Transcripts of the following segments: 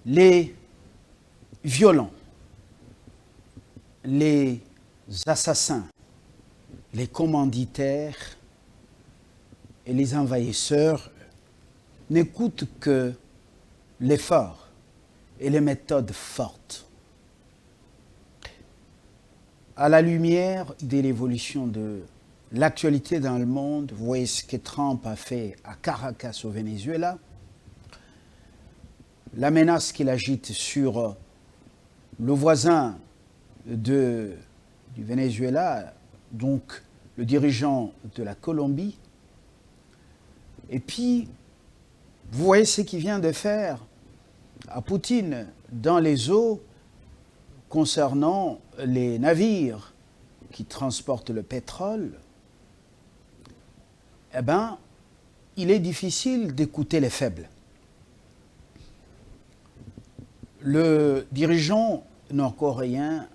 les violents, les assassins, les commanditaires et les envahisseurs n'écoutent que l'effort et les méthodes fortes. À la lumière de l'évolution de l'actualité dans le monde, vous voyez ce que Trump a fait à Caracas au Venezuela, la menace qu'il agite sur le voisin du Venezuela, donc le dirigeant de la Colombie, et puis vous voyez ce qu'il vient de faire à Poutine dans les eaux concernant les navires qui transportent le pétrole. Eh bien, il est difficile d'écouter les faibles. Le dirigeant nord-coréen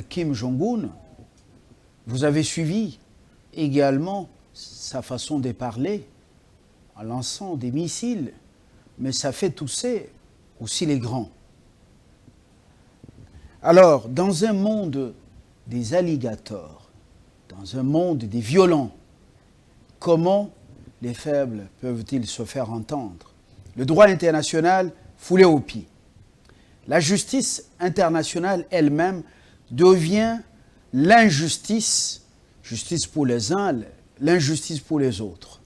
Kim Jong-un, vous avez suivi également sa façon de parler en lançant des missiles, mais ça fait tousser aussi les grands. Alors, dans un monde des alligators, dans un monde des violents, comment les faibles peuvent-ils se faire entendre? Le droit international foulé aux pieds. La justice internationale elle-même devient l'injustice, justice pour les uns, l'injustice pour les autres.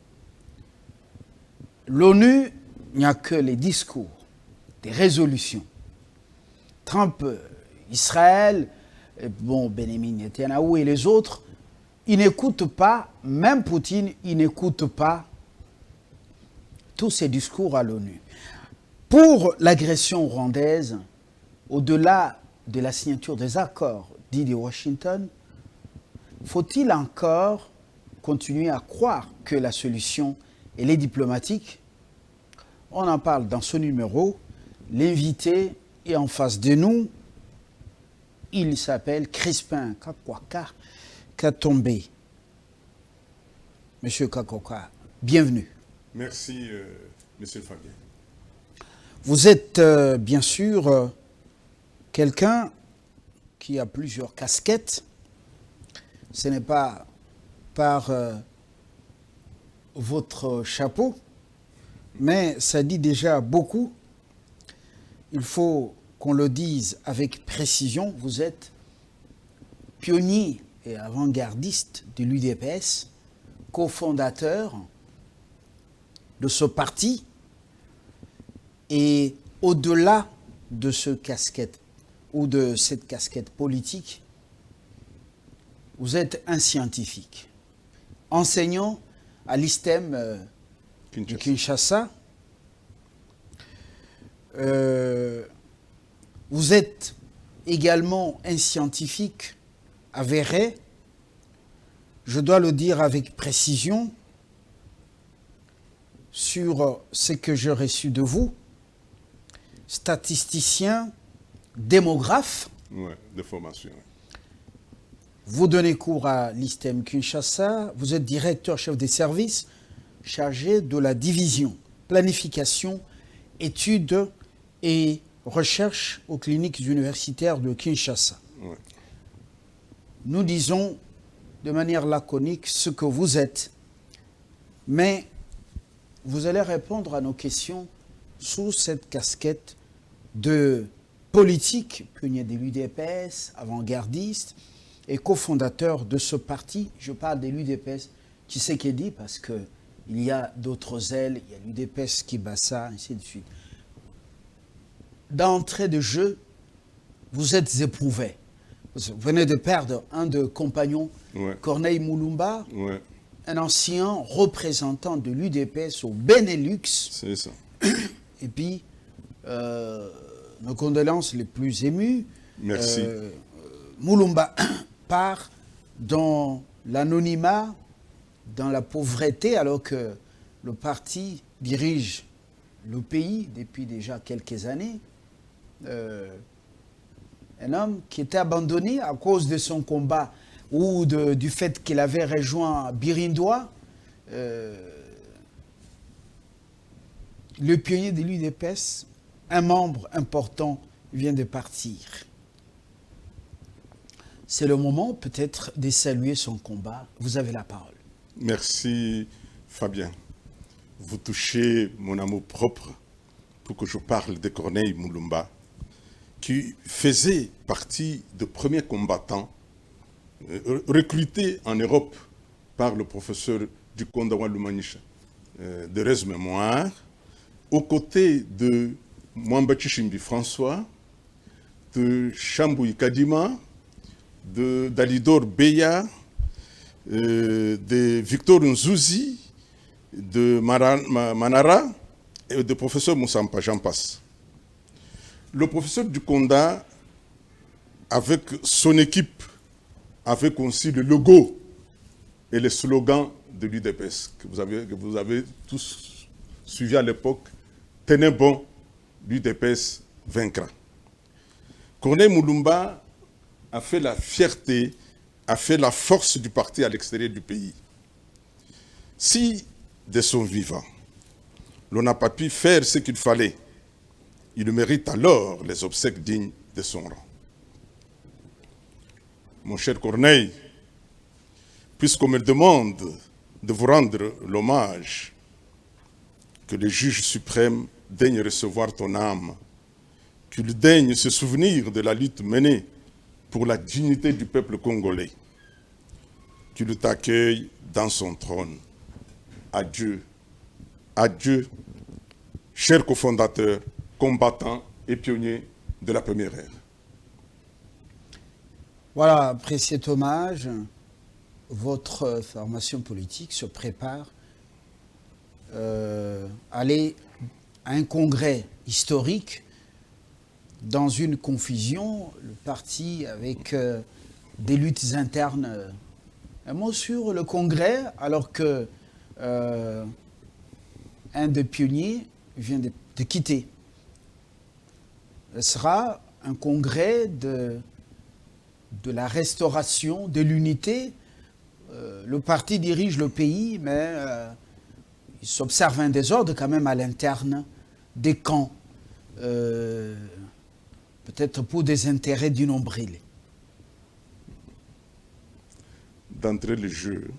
L'ONU, il n'y a que les discours, des résolutions. Trump, Israël, Benjamin Netanyahu et les autres, ils n'écoutent pas, même Poutine, il n'écoute pas tous ces discours à l'ONU. Pour l'agression rwandaise, au-delà de la signature des accords dits de Washington, faut-il encore continuer à croire que la solution elle est diplomatique? On en parle dans ce numéro. L'invité est en face de nous. Il s'appelle Crispin Kakwaka Katombe. Monsieur Kakwaka, bienvenue. Merci, Monsieur Fabien. Vous êtes bien sûr quelqu'un qui a plusieurs casquettes. Ce n'est pas par votre chapeau, mais ça dit déjà beaucoup. Il faut qu'on le dise avec précision. Vous êtes pionnier et avant-gardiste de l'UDPS, cofondateur de ce parti. Et au-delà de ce casquette ou de cette casquette politique, vous êtes un scientifique, enseignant à l'ISTEM de Kinshasa. Vous êtes également un scientifique avéré, je dois le dire avec précision, sur ce que j'ai reçu de vous, statisticien, démographe. Ouais, de formation. Vous donnez cours à l'ISTEM Kinshasa, vous êtes directeur chef des services chargé de la division, planification, études et recherche aux cliniques universitaires de Kinshasa. Ouais. Nous disons de manière laconique ce que vous êtes, mais vous allez répondre à nos questions sous cette casquette de politique, pionnier de l'UDPS, avant-gardiste et cofondateur de ce parti. Je parle de l'UDPS Tshisekedi parce qu'il y a d'autres ailes, il y a l'UDPS Kibasa, ainsi de suite. D'entrée de jeu, vous êtes éprouvé. Vous venez de perdre un de compagnons, Ouais. Corneille Moulumba, Ouais, un ancien représentant de l'UDPS au Benelux. c'est ça. Et puis, nos condoléances les plus émues. Merci. Moulumba part dans l'anonymat, dans la pauvreté, alors que le parti dirige le pays depuis déjà quelques années. Un homme qui était abandonné à cause de son combat ou du fait qu'il avait rejoint Birindois, le pionnier de l'UDPS un membre important vient de partir. C'est le moment peut-être de saluer son combat. Vous avez la parole. Merci Fabien. Vous touchez mon amour propre pour que je parle de Corneille Mulumba, qui faisait partie des premiers combattants recrutés en Europe par le professeur du Kondawa Lumanisha de Res Mémoire, aux côtés de Mwamba Chishimbi François, de Chambouy Kadima, d'Alidor Beya, de Victor Nzouzi, de Manara et de professeur Moussampa, j'en passe. Le professeur du Konda, avec son équipe, avait conçu le logo et le slogan de l'UDPS, que vous avez tous suivi à l'époque. Tenez bon, l'UDPS vaincra. Corneille Mulumba a fait la fierté, a fait la force du parti à l'extérieur du pays. Si, de son vivant, l'on n'a pas pu faire ce qu'il fallait, il mérite alors les obsèques dignes de son rang. Mon cher Corneille, puisqu'on me demande de vous rendre l'hommage, que le juge suprême daigne recevoir ton âme, qu'il daigne se souvenir de la lutte menée pour la dignité du peuple congolais, qu'il t'accueille dans son trône. Adieu, adieu, cher cofondateur, combattant et pionnier de la première ère. Voilà, après cet hommage, votre formation politique se prépare à aller à un congrès historique dans une confusion, le parti avec des luttes internes. Un mot sur le congrès, alors que un des pionniers vient de quitter. Ce sera un congrès de la restauration, de l'unité. Le parti dirige le pays, mais il s'observe un désordre quand même à l'interne des camps, peut-être pour des intérêts du nombril. D'entrée le jeu,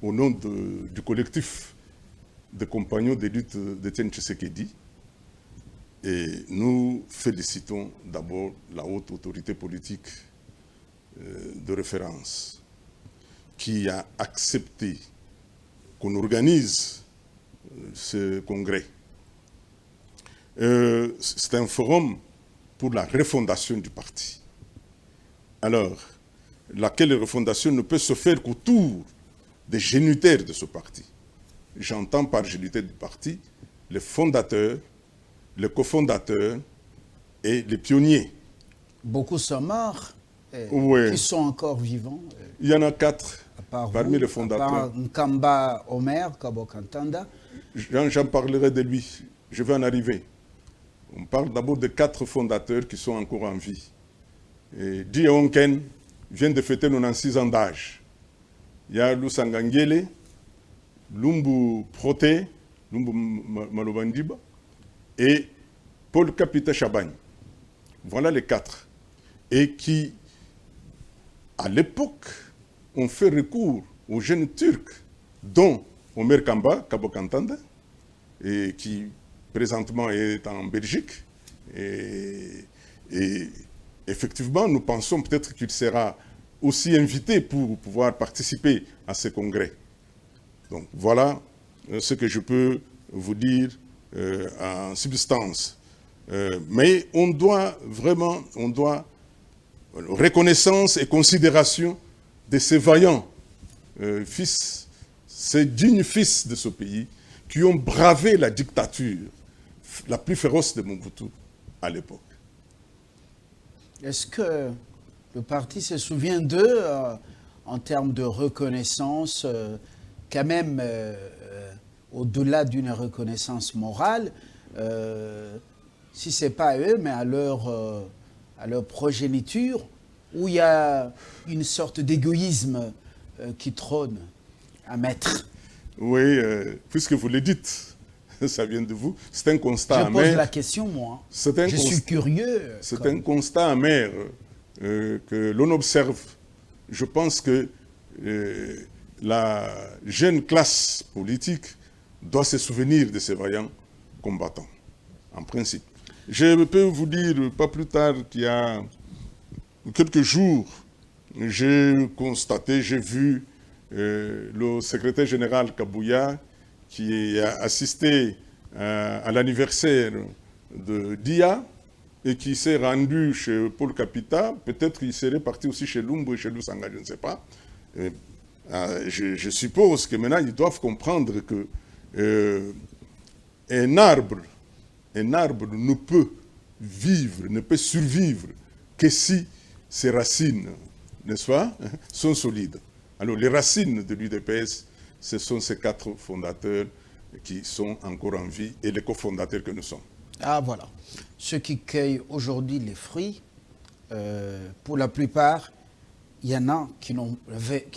au nom du collectif des compagnons de lutte d'Étienne Tshisekedi, et nous félicitons d'abord la haute autorité politique de référence qui a accepté qu'on organise ce congrès. C'est un forum pour la refondation du parti. Alors, laquelle refondation ne peut se faire qu'autour des génitaires de ce parti. J'entends par génitaires du parti les fondateurs, les cofondateurs et les pionniers. Beaucoup sont morts, Oui. qui sont encore vivants. Il y en a 4 parmi vous, les fondateurs. à part Nkamba Omer, Kabokantanda. J'en parlerai de lui, je vais en arriver. On parle d'abord de 4 fondateurs qui sont encore en vie. Di Onken vient de fêter 96 ans d'âge. Il y a Lusangangele, Lumbu Proté, Lumbu Malobandiba et Paul Kapita Chabagne. Voilà les 4. Et qui, à l'époque, ont fait recours aux jeunes Turcs, dont Omer Kamba, Kabokantanda, et qui présentement est en Belgique. Et effectivement, nous pensons peut-être qu'il sera aussi invité pour pouvoir participer à ce congrès. Donc voilà ce que je peux vous dire en substance. Mais on doit vraiment, reconnaissance et considération de ces vaillants fils, ces dignes fils de ce pays qui ont bravé la dictature la plus féroce de Mobutu à l'époque. Est-ce que le parti se souvient d'eux en termes de reconnaissance, quand même au-delà d'une reconnaissance morale, si ce n'est pas à eux, mais à leur progéniture, où il y a une sorte d'égoïsme qui trône à mettre? Oui, puisque vous le dites, ça vient de vous. C'est un constat Je amer. pose la question, moi. Je suis curieux. C'est un constat amer que l'on observe. Je pense que la jeune classe politique doit se souvenir de ces vaillants combattants, en principe. Je peux vous dire, pas plus tard qu'il y a quelques jours, j'ai constaté, j'ai vu le secrétaire général Kabouya qui a assisté à l'anniversaire de Dia et qui s'est rendu chez Paul Capita. Peut-être qu'il serait parti aussi chez Lumbu et chez Lusanga, je ne sais pas. Je suppose que maintenant ils doivent comprendre que un arbre ne peut vivre, ne peut survivre que si ses racines, n'est-ce pas, sont solides. Alors les racines de l'UDPS, ce sont ces 4 fondateurs qui sont encore en vie et les cofondateurs que nous sommes. Ah voilà. Ceux qui cueillent aujourd'hui les fruits, pour la plupart, il y en a qui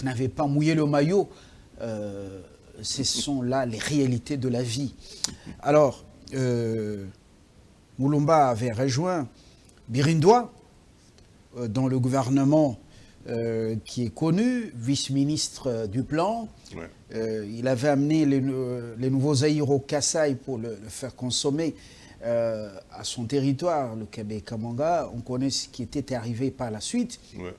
n'avaient pas mouillé le maillot. Ce sont là les réalités de la vie. Alors, Moulumba avait rejoint Birindois dans le gouvernement qui est connu, vice-ministre du plan. Ouais. Il avait amené les nouveaux aïros au Kassai pour le faire consommer à son territoire, le Kébé-Kamanga. On connaît ce qui était arrivé par la suite. Ouais.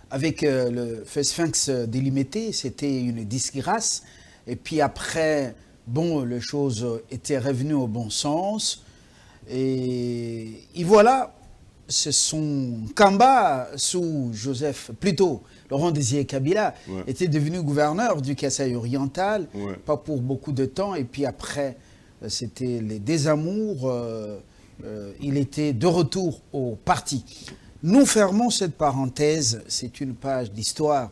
Avec le Sphinx délimité, c'était une disgrâce. Et puis après, bon, les choses étaient revenues au bon sens. Et voilà, c'est son Kamba sous Joseph, plutôt Laurent Désiré Kabila, ouais. était devenu gouverneur du Kasaï oriental, ouais. pas pour beaucoup de temps. Et puis après, c'était les désamours. Il était de retour au parti. Nous fermons cette parenthèse, c'est une page d'histoire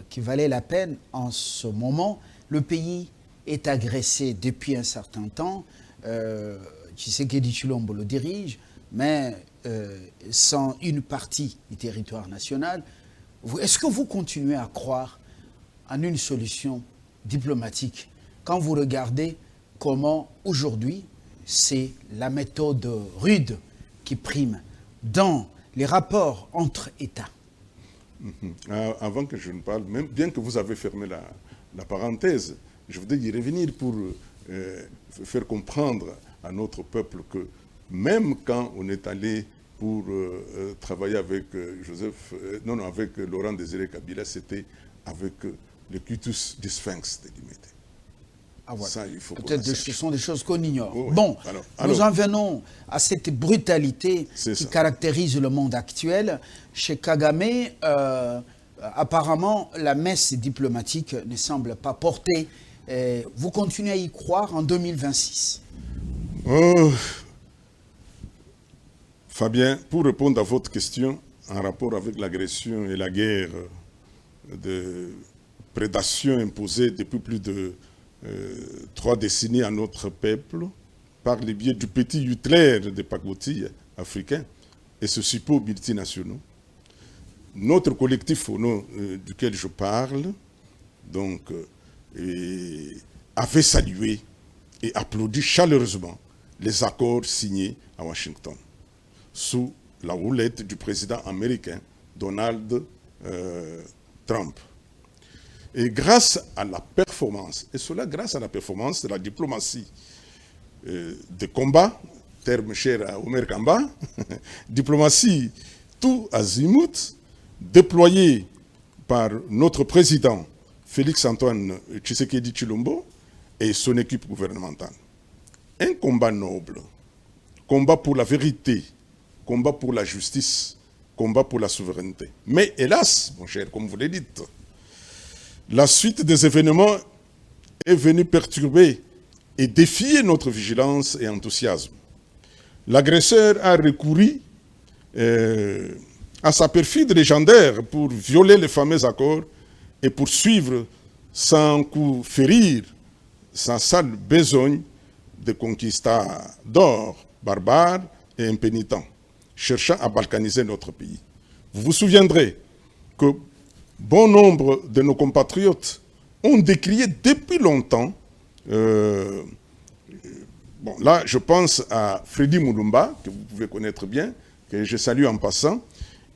qui valait la peine en ce moment. Le pays est agressé depuis un certain temps. Tshisekedi Tshilombo le dirige, mais sans une partie du territoire national. Est-ce que vous continuez à croire en une solution diplomatique quand vous regardez comment aujourd'hui c'est la méthode rude qui prime dans les rapports entre États? Avant que je ne parle, même bien que vous avez fermé la parenthèse, je voudrais y revenir pour faire comprendre à notre peuple que même quand on est allé pour travailler avec avec Laurent Désiré Kabila, c'était avec le cutus du Sphinx délimité. Ah voilà. Peut-être ce sont des choses qu'on ignore. Oh, oui. Bon, alors, nous en venons à cette brutalité qui caractérise le monde actuel. Chez Kagame, apparemment, la messe diplomatique ne semble pas porter. Vous continuez à y croire en 2026? Fabien, pour répondre à votre question en rapport avec l'agression et la guerre de prédation imposée depuis plus de 3 décennies à notre peuple par le biais du petit Hitler des pacotilles africains et ce support multinationaux. Notre collectif au nom duquel je parle donc, avait salué et applaudi chaleureusement les accords signés à Washington sous la houlette du président américain Donald Trump. Et grâce à la performance, et cela grâce à la performance de la diplomatie de combat, terme cher à Omer Kamba, diplomatie tout azimut, déployée par notre président Félix-Antoine Tshisekedi Tshilombo et son équipe gouvernementale. Un combat noble, combat pour la vérité, combat pour la justice, combat pour la souveraineté. Mais hélas, mon cher, comme vous l'avez dit, la suite des événements est venue perturber et défier notre vigilance et enthousiasme. L'agresseur a recouru à sa perfide légendaire pour violer les fameux accords et poursuivre sans coup férir sa sale besogne de conquistadors barbares et impénitents, cherchant à balkaniser notre pays. Vous vous souviendrez que bon nombre de nos compatriotes ont décrié depuis longtemps Bon, là, je pense à Freddy Moulumba, que vous pouvez connaître bien, que je salue en passant,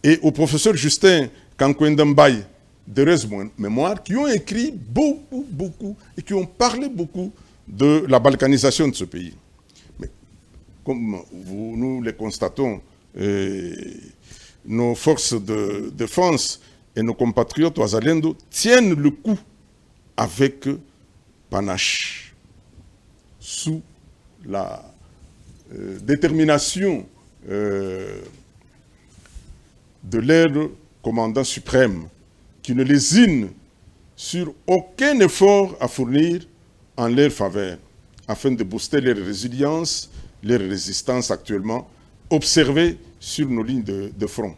et au professeur Justin Kankwendambaye, d'heureuse mémoire, qui ont écrit beaucoup, et qui ont parlé beaucoup de la balkanisation de ce pays. Mais comme nous le constatons, nos forces de défense et nos compatriotes Ouazalendo tiennent le coup avec panache, sous la détermination de leur commandant suprême, qui ne lésine sur aucun effort à fournir en leur faveur, afin de booster leur résilience, leur résistance actuellement observée sur nos lignes de front,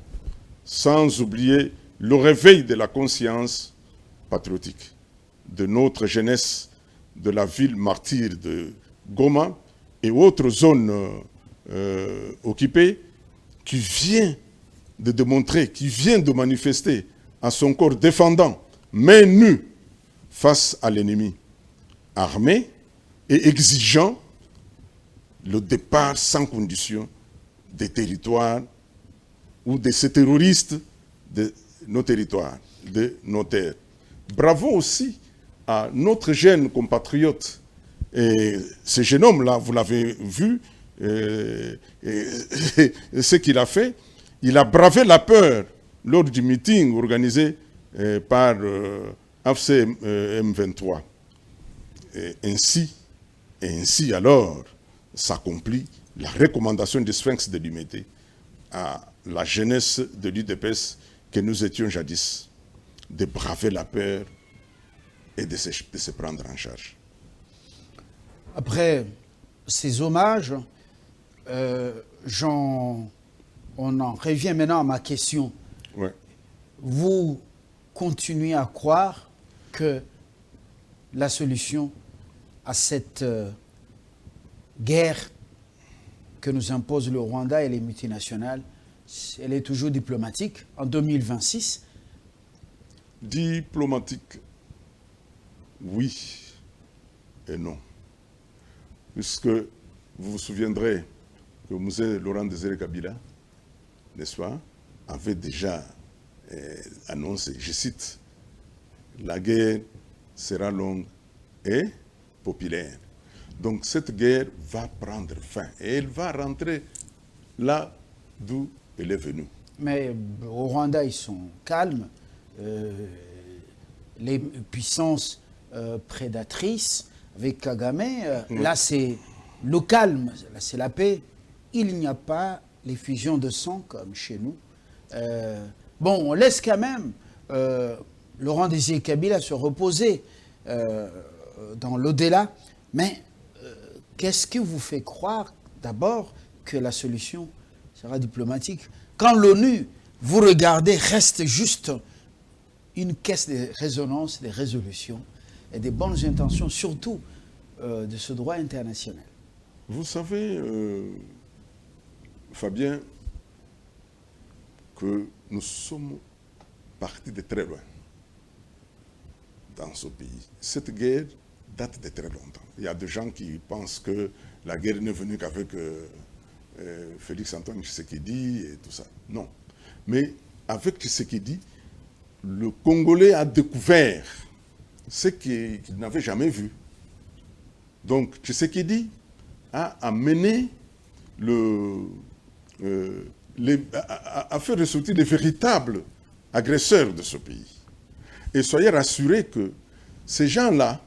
sans oublier le réveil de la conscience patriotique de notre jeunesse de la ville martyre de Goma et autres zones occupées, qui vient de démontrer, qui vient de manifester à son corps défendant, main nue, face à l'ennemi, armé et exigeant le départ sans condition des territoires ou de ces terroristes de nos territoires, de nos terres. Bravo aussi à notre jeune compatriote. Et ce jeune homme-là, vous l'avez vu, ce qu'il a fait, il a bravé la peur lors du meeting organisé par AFC M23. Et ainsi alors s'accomplit la recommandation du Sphinx de l'Humanité à la jeunesse de l'UDPS que nous étions jadis, de braver la peur et de se prendre en charge. Après ces hommages, on en revient maintenant à ma question. Ouais. Vous continuez à croire que la solution à cette guerre que nous impose le Rwanda et les multinationales, elle est toujours diplomatique en 2026? Diplomatique, oui et non. Puisque vous vous souviendrez que Mosé Laurent Désiré Kabila, n'est-ce pas, avait déjà annoncé, je cite, « La guerre sera longue et populaire ». Donc cette guerre va prendre fin et elle va rentrer là d'où elle est venue. Mais au Rwanda, ils sont calmes. Les puissances prédatrices avec Kagame, là c'est le calme, là c'est la paix. Il n'y a pas l'effusion de sang comme chez nous. Bon, on laisse quand même Laurent Désiré Kabila se reposer dans l'au-delà, mais qu'est-ce qui vous fait croire d'abord que la solution sera diplomatique? Quand l'ONU, vous regardez, reste juste une caisse de résonance, des résolutions et des bonnes intentions, surtout de ce droit international. Vous savez, Fabien, que nous sommes partis de très loin dans ce pays. Cette guerre date de très longtemps. Il y a des gens qui pensent que la guerre n'est venue qu'avec Félix Antoine Tshisekedi et tout ça. Non. Mais avec Tshisekedi, le Congolais a découvert ce qu'il n'avait jamais vu. Donc Tshisekedi a amené a fait ressortir les véritables agresseurs de ce pays. Et soyez rassurés que ces gens-là,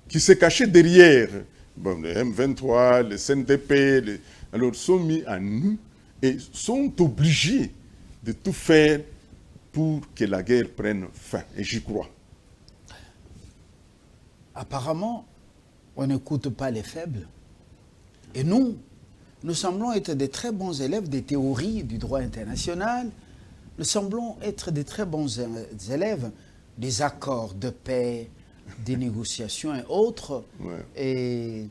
qui se cachaient derrière les M23, les CNDP, alors sont mis à nu et sont obligés de tout faire pour que la guerre prenne fin. Et j'y crois. Apparemment, on n'écoute pas les faibles. Et nous semblons être des très bons élèves des théories du droit international. Nous semblons être des très bons élèves des accords de paix, des négociations et autres, Ouais. et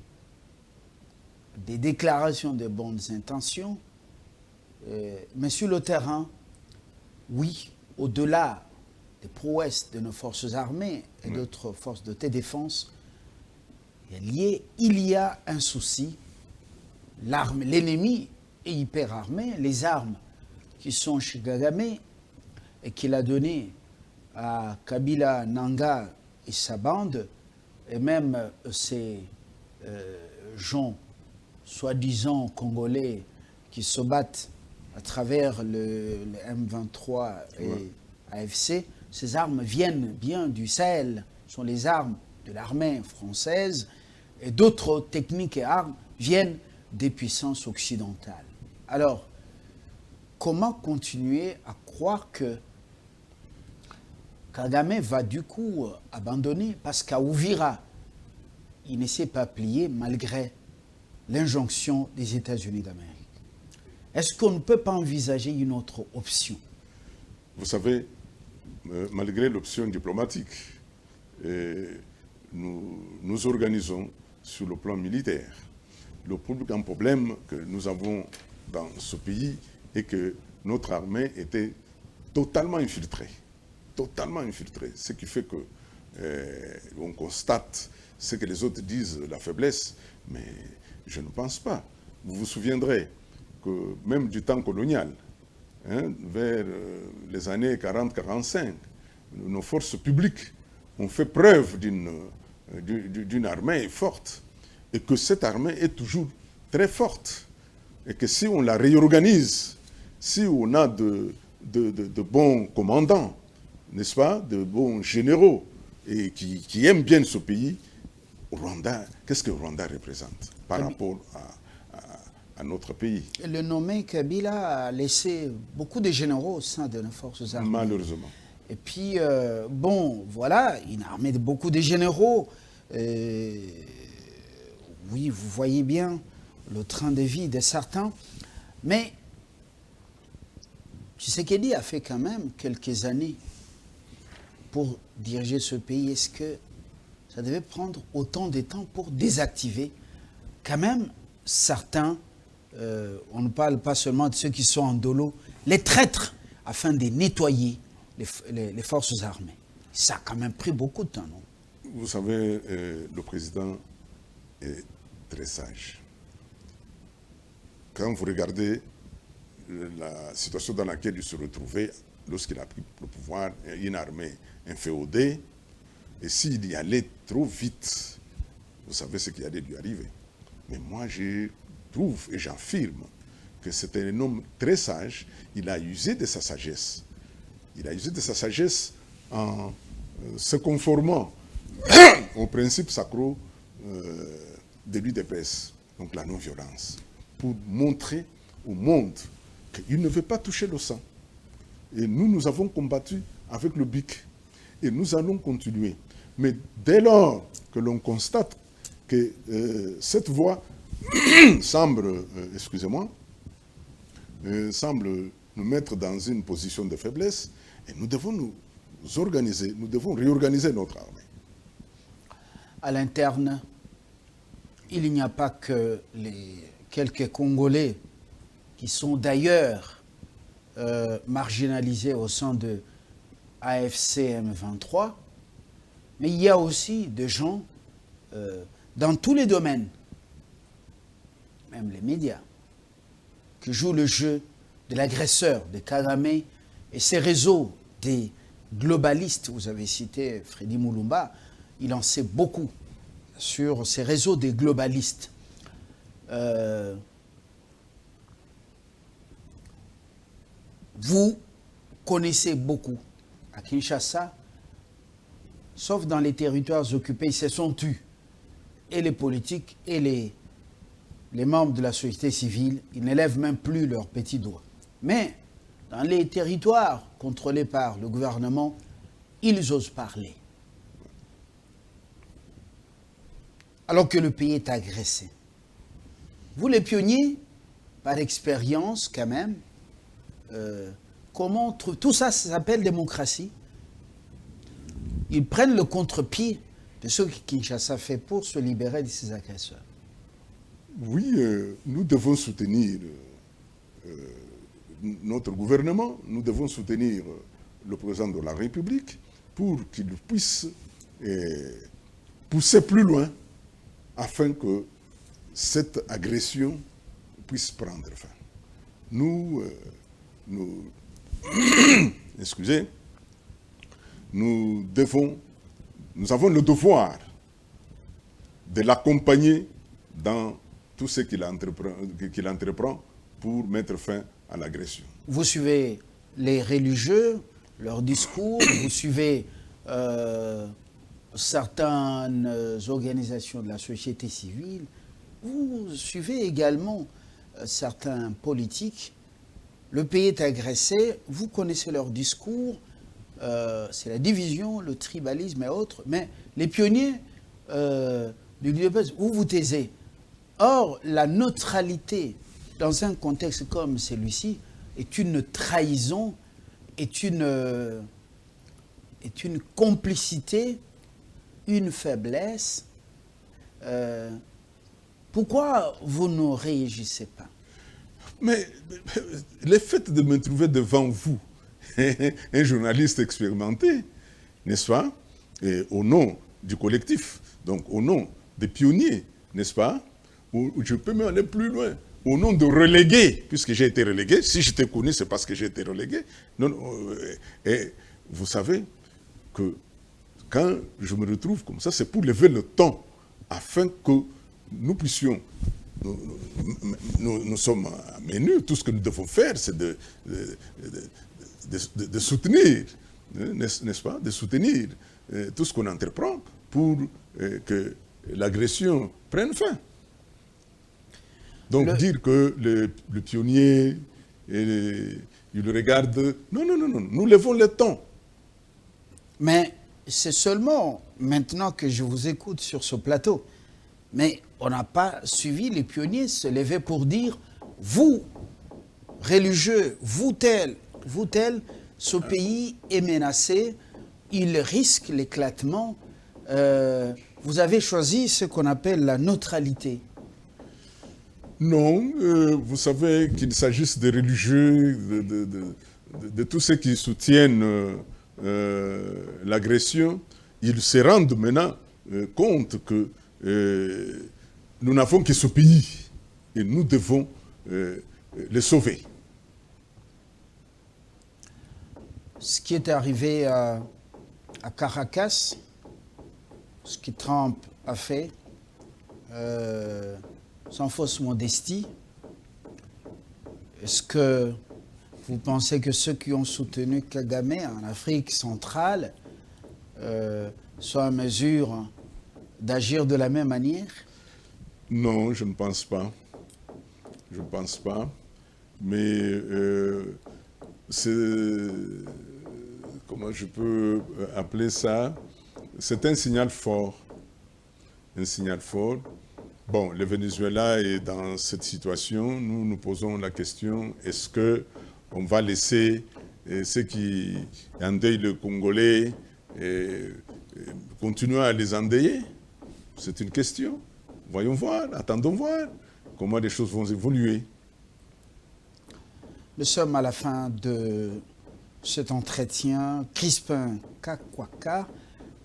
des déclarations de bonnes intentions. Mais sur le terrain, oui, au-delà des prouesses de nos forces armées et d'autres forces de défense, est lié. Il y a un souci. L'ennemi est hyper armé. Les armes qui sont chez Kagame et qu'il a données à Kabila, Nanga et sa bande, et même ces gens soi-disant congolais qui se battent à travers le M23 et AFC, ces armes viennent bien du Sahel, sont les armes de l'armée française, et d'autres techniques et armes viennent des puissances occidentales. Alors, comment continuer à croire que Kagame va du coup abandonner? Parce qu'à Ouvira, il ne s'est pas plié malgré l'injonction des États-Unis d'Amérique. Est-ce qu'on ne peut pas envisager une autre option? Vous savez, malgré l'option diplomatique, nous organisons sur le plan militaire. Le plus grand problème que nous avons dans ce pays est que notre armée était totalement infiltrée. Totalement infiltrée. Ce qui fait que on constate ce que les autres disent, la faiblesse, mais je ne pense pas. Vous vous souviendrez que même du temps colonial, vers les années 40-45, nos forces publiques ont fait preuve d'une armée forte, et que cette armée est toujours très forte, et que si on la réorganise, si on a de bons commandants, n'est-ce pas, de bons généraux, et qui aiment bien ce pays, Rwanda, qu'est-ce que Rwanda représente par rapport à notre pays? Le nommé Kabila a laissé beaucoup de généraux au sein de nos forces armées. Malheureusement. Et puis, bon, voilà, une armée de beaucoup de généraux. Oui, vous voyez bien le train de vie de certains. Mais Tshisekedi a fait quand même quelques années pour diriger ce pays. Est-ce que ça devait prendre autant de temps pour désactiver quand même certains, on ne parle pas seulement de ceux qui sont en dolo, les traîtres, afin de nettoyer les forces armées? Ça a quand même pris beaucoup de temps, non? Vous savez, le président est très sage. Quand vous regardez la situation dans laquelle il se retrouvait lorsqu'il a pris le pouvoir, une armée inféodée, et s'il y allait trop vite, vous savez ce qui allait lui arriver. Mais moi, je trouve et j'affirme que c'était un homme très sage. Il a usé de sa sagesse. Il a usé de sa sagesse en se conformant au principe sacro de l'UDPS, donc la non-violence, pour montrer au monde qu'il ne veut pas toucher le sang. Et nous avons combattu avec le BIC. Et nous allons continuer. Mais dès lors que l'on constate que cette voie semble, semble nous mettre dans une position de faiblesse, et nous devons nous organiser, nous devons réorganiser notre armée. À l'interne, il n'y a pas que les quelques Congolais qui sont d'ailleurs marginalisés au sein de AFC M23, mais il y a aussi des gens dans tous les domaines, même les médias, qui jouent le jeu de l'agresseur, de Kagame, et ces réseaux des globalistes, vous avez cité Freddy Mulumba, il en sait beaucoup sur ces réseaux des globalistes. Vous connaissez beaucoup à Kinshasa, sauf dans les territoires occupés, ils se sont tus. Et les politiques et les membres de la société civile, ils n'élèvent même plus leurs petits doigts. Mais dans les territoires contrôlés par le gouvernement, ils osent parler. Alors que le pays est agressé. Vous les pionniers, par expérience quand même, comment tout ça s'appelle démocratie. Ils prennent le contre-pied de ce que Kinshasa fait pour se libérer de ses agresseurs. Oui, nous devons soutenir notre gouvernement, nous devons soutenir le président de la République pour qu'il puisse pousser plus loin afin que cette agression puisse prendre fin. Nous excusez, nous avons le devoir de l'accompagner dans tout ce qu'il entreprend pour mettre fin à l'agression. Vous suivez les religieux, leurs discours, vous suivez certaines organisations de la société civile, vous suivez également certains politiques. Le pays est agressé, vous connaissez leurs discours, c'est la division, le tribalisme et autres, mais les pionniers du Lieu-Peuple, vous vous taisez. Or, la neutralité dans un contexte comme celui-ci est une trahison, est une complicité, une faiblesse. Pourquoi vous ne réagissez pas? Mais le fait de me trouver devant vous, un journaliste expérimenté, n'est-ce pas, et au nom du collectif, donc au nom des pionniers, n'est-ce pas, où je peux même aller plus loin, au nom de relégués, puisque j'ai été relégué, si je t'ai connu, c'est parce que j'ai été relégué. Non, et vous savez que quand je me retrouve comme ça, c'est pour lever le ton, afin que nous puissions, nous sommes à menu, tout ce que nous devons faire, c'est de soutenir, n'est-ce pas, de soutenir tout ce qu'on entreprend pour que l'agression prenne fin. Donc dire que le pionnier, il le regarde, non, nous levons le ton. Mais c'est seulement maintenant que je vous écoute sur ce plateau, mais on n'a pas suivi les pionniers se lever pour dire, vous, religieux, vous tel, ce pays est menacé, il risque l'éclatement. Vous avez choisi ce qu'on appelle la neutralité. Non, vous savez qu'il s'agisse des religieux, de tous ceux qui soutiennent l'agression, ils se rendent maintenant compte que nous n'avons que ce pays et nous devons le sauver. Ce qui est arrivé à Caracas, ce que Trump a fait, sans fausse modestie, est-ce que vous pensez que ceux qui ont soutenu Kagame en Afrique centrale sont en mesure d'agir de la même manière? Non, je ne pense pas. Je ne pense pas. Mais c'est... Comment je peux appeler ça? C'est un signal fort. Un signal fort. Bon, le Venezuela est dans cette situation. Nous nous posons la question, est-ce qu'on va laisser ceux qui endeuillent le Congolais continuer à les endeuiller? C'est une question. Voyons voir, attendons voir comment les choses vont évoluer. Nous sommes à la fin de cet entretien. Crispin Kakwaka,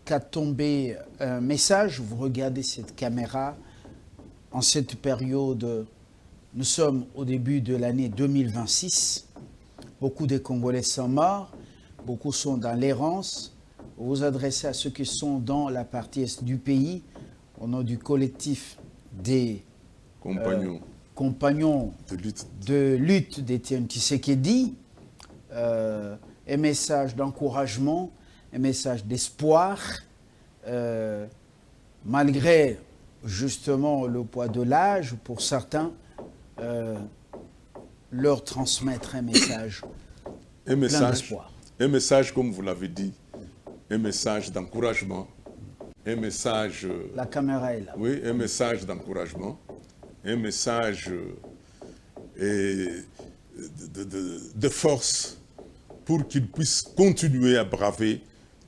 qu'a tombé un message. Vous regardez cette caméra. En cette période, nous sommes au début de l'année 2026. Beaucoup de Congolais sont morts, beaucoup sont dans l'errance. Vous vous adressez à ceux qui sont dans la partie est du pays, au nom du collectif des compagnons de lutte d'Étienne Tshisekedi. Un message d'encouragement, un message d'espoir, malgré justement le poids de l'âge, pour certains, leur transmettre un message plein d'espoir. Un message, comme vous l'avez dit, un message d'encouragement, un message... La caméra est là. Oui, un message d'encouragement, un message de force pour qu'ils puissent continuer à braver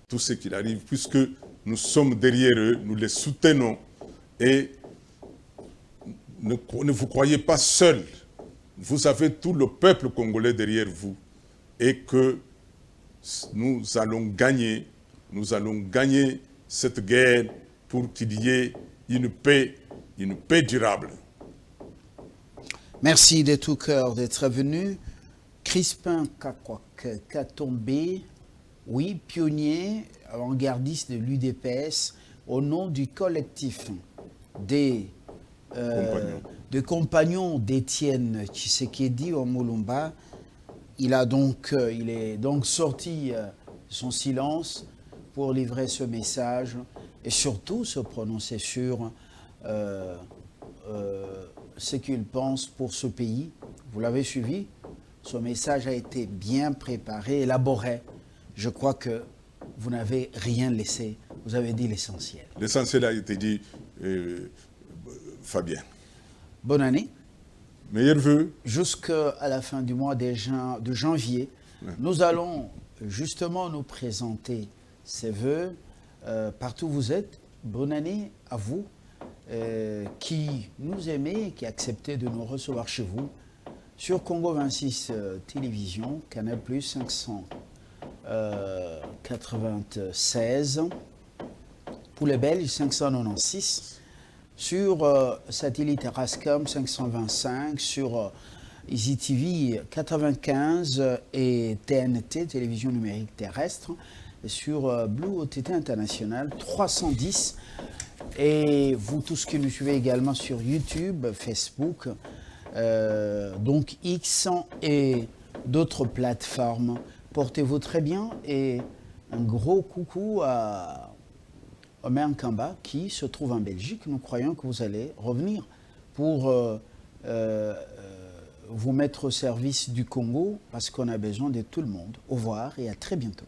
tout ce qu'il arrive, puisque nous sommes derrière eux, nous les soutenons. Et ne vous croyez pas seul. Vous avez tout le peuple congolais derrière vous. Et que nous allons gagner cette guerre pour qu'il y ait une paix une paix durable. Merci de tout cœur d'être venu. Crispin Katombe, oui, pionnier, avant-gardiste de l'UDPS, au nom du collectif des compagnons d'Étienne Tshisekedi au Moulumba. Il est donc sorti de son silence pour livrer ce message et surtout se prononcer sur ce qu'il pense pour ce pays. Vous l'avez suivi, ce message a été bien préparé, élaboré. Je crois que vous n'avez rien laissé, vous avez dit l'essentiel. L'essentiel a été dit, Fabien. Bonne année. Meilleurs vœux. Jusqu'à la fin du mois de janvier, nous allons justement nous présenter ces vœux partout où vous êtes. Bonne année à vous qui nous aimez, qui acceptez de nous recevoir chez vous sur Congo 26 Télévision, Canal+, 596, pour les Belges 596, sur satellite Rascom 525, sur EasyTV 95 et TNT, Télévision numérique terrestre, et sur Blue OTT International 310. Et vous tous qui nous suivez également sur YouTube, Facebook, donc X et d'autres plateformes. Portez-vous très bien et un gros coucou à Omer Nkamba qui se trouve en Belgique. Nous croyons que vous allez revenir pour vous mettre au service du Congo parce qu'on a besoin de tout le monde. Au revoir et à très bientôt.